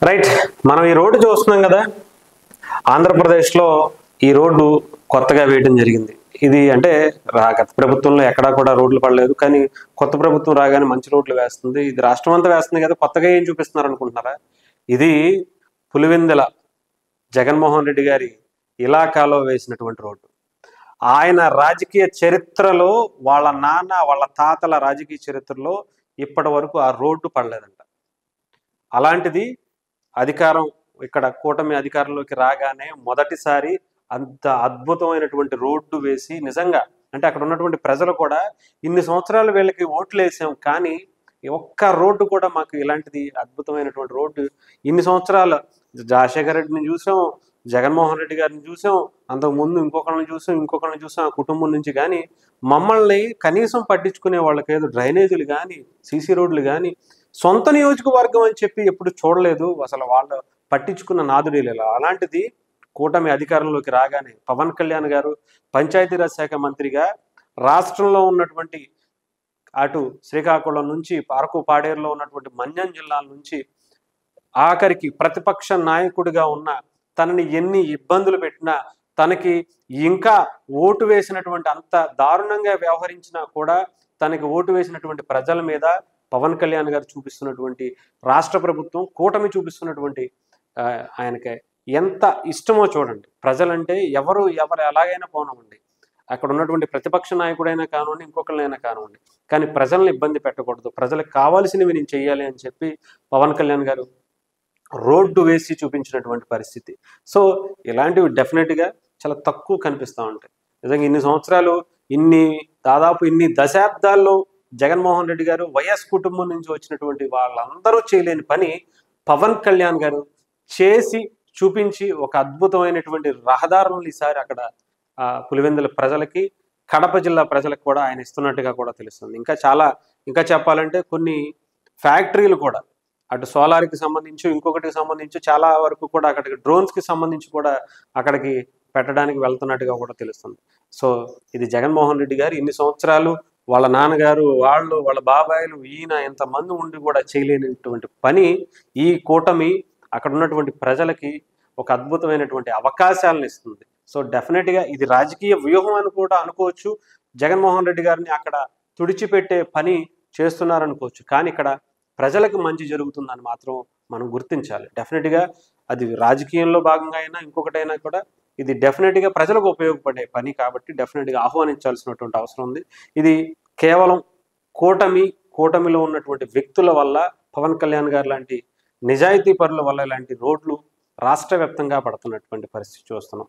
Right. మనం ఈ road చూస్తున్నాం కదా. ఆంధ్రప్రదేశ్లో ఈ రోడ్డు కొత్తగా వేయడం జరిగింది. ఇది అంటే గత ప్రభుత్వంలో ఎక్కడా కూడా రోడ్లు పడలేదు, కానీ కొత్త ప్రభుత్వం రాగానే మంచి రోడ్లు వేస్తుంది. ఇది రాష్ట్రం అంతా వేస్తుంది కదా, కొత్తగా ఏం చూపిస్తున్నారు అనుకుంటున్నారా? ఇది పులివెందుల జగన్మోహన్ రెడ్డి గారి ఇలాకాలో వేసినటువంటి రోడ్డు. ఆయన రాజకీయ చరిత్రలో, వాళ్ళ నాన్న వాళ్ళ తాతల రాజకీయ చరిత్రలో ఇప్పటి వరకు ఆ రోడ్డు పడలేదంట. అలాంటిది అధికారం ఇక్కడ కూటమి అధికారంలోకి రాగానే మొదటిసారి అంత అద్భుతమైనటువంటి రోడ్డు వేసి, నిజంగా అంటే అక్కడ ఉన్నటువంటి ప్రజలు కూడా ఇన్ని సంవత్సరాలు వీళ్ళకి ఓట్లు వేసాం, కానీ ఒక్క రోడ్డు కూడా మాకు ఇలాంటిది అద్భుతమైనటువంటి రోడ్డు ఇన్ని సంవత్సరాలు రాజశేఖర రెడ్డిని చూసాం, జగన్మోహన్ రెడ్డి గారిని చూసాం, అంతకుముందు ఇంకొకరిని చూసాం ఆ కుటుంబం నుంచి, కానీ మమ్మల్ని కనీసం పట్టించుకునే వాళ్ళకి ఏదో డ్రైనేజీలు కానీ సీసీ రోడ్లు కానీ సొంత నియోజకవర్గం అని చెప్పి ఎప్పుడు చూడలేదు. అసలు వాళ్ళు పట్టించుకున్న నాదుడే లేదు. అలాంటిది కూటమి అధికారంలోకి రాగానే పవన్ కళ్యాణ్ గారు పంచాయతీరాజ్ శాఖ మంత్రిగా రాష్ట్రంలో ఉన్నటువంటి అటు శ్రీకాకుళం నుంచి అరకు పాడేరులో ఉన్నటువంటి మన్యం జిల్లాల నుంచి ఆఖరికి ప్రతిపక్ష నాయకుడిగా ఉన్న తనని ఎన్ని ఇబ్బందులు పెట్టినా, తనకి ఇంకా ఓటు వేసినటువంటి అంత దారుణంగా వ్యవహరించినా కూడా తనకి ఓటు వేసినటువంటి ప్రజల మీద పవన్ కళ్యాణ్ గారు చూపిస్తున్నటువంటి, రాష్ట్ర ప్రభుత్వం కూటమి చూపిస్తున్నటువంటి ఆయనకి ఎంత ఇష్టమో చూడండి. ప్రజలంటే ఎవరు ఎలాగైనా పోనవండి, అక్కడ ఉన్నటువంటి ప్రతిపక్ష నాయకుడైనా కానివ్వండి, ఇంకొకరినైనా కానివ్వండి, కానీ ప్రజల్ని ఇబ్బంది పెట్టకూడదు, ప్రజలకు కావాల్సినవి నేను చెయ్యాలి అని చెప్పి పవన్ కళ్యాణ్ గారు రోడ్డు వేసి చూపించినటువంటి పరిస్థితి. సో ఇలాంటివి డెఫినెట్గా చాలా తక్కువ కనిపిస్తూ ఉంటాయి. నిజంగా ఇన్ని సంవత్సరాలు, దాదాపు ఇన్ని దశాబ్దాల్లో జగన్మోహన్ రెడ్డి గారు వైఎస్ కుటుంబం నుంచి వచ్చినటువంటి వాళ్ళందరూ చేయలేని పని పవన్ కళ్యాణ్ గారు చేసి చూపించి ఒక అద్భుతమైనటువంటి రహదారులను ఈసారి అక్కడ పులివెందుల ప్రజలకి, కడప జిల్లా ప్రజలకు కూడా ఆయన ఇస్తున్నట్టుగా కూడా తెలుస్తుంది. ఇంకా చెప్పాలంటే కొన్ని ఫ్యాక్టరీలు కూడా అటు సోలార్కి సంబంధించి ఇంకొకటికి సంబంధించి చాలా వరకు కూడా అక్కడికి డ్రోన్స్కి సంబంధించి కూడా అక్కడికి పెట్టడానికి వెళ్తున్నట్టుగా కూడా తెలుస్తుంది. సో ఇది జగన్మోహన్ రెడ్డి గారు ఇన్ని సంవత్సరాలు వాళ్ళ నాన్నగారు వాళ్ళ బాబాయిలు ఈయన ఎంతమంది ఉండి కూడా చేయలేనటువంటి పని ఈ కూటమి అక్కడ ఉన్నటువంటి ప్రజలకి ఒక అద్భుతమైనటువంటి అవకాశాలను ఇస్తుంది. సో డెఫినెట్గా ఇది రాజకీయ వ్యూహం అని కూడా అనుకోవచ్చు. జగన్మోహన్ రెడ్డి గారిని అక్కడ తుడిచిపెట్టే పని చేస్తున్నారనుకోవచ్చు, కానీ ఇక్కడ ప్రజలకు మంచి జరుగుతుందని మాత్రం మనం గుర్తించాలి. డెఫినెట్గా అది రాజకీయంలో భాగంగా అయినా ఇంకొకటైనా కూడా ఇది డెఫినెట్గా ప్రజలకు ఉపయోగపడే పని కాబట్టి డెఫినెట్గా ఆహ్వానించాల్సినటువంటి అవసరం ఉంది. ఇది కేవలం కూటమిలో ఉన్నటువంటి వ్యక్తుల వల్ల, పవన్ కళ్యాణ్ గారు లాంటి నిజాయితీ పరుల వల్ల ఇలాంటి రోడ్లు రాష్ట్ర వ్యాప్తంగా పడుతున్నటువంటి పరిస్థితి చూస్తున్నాం.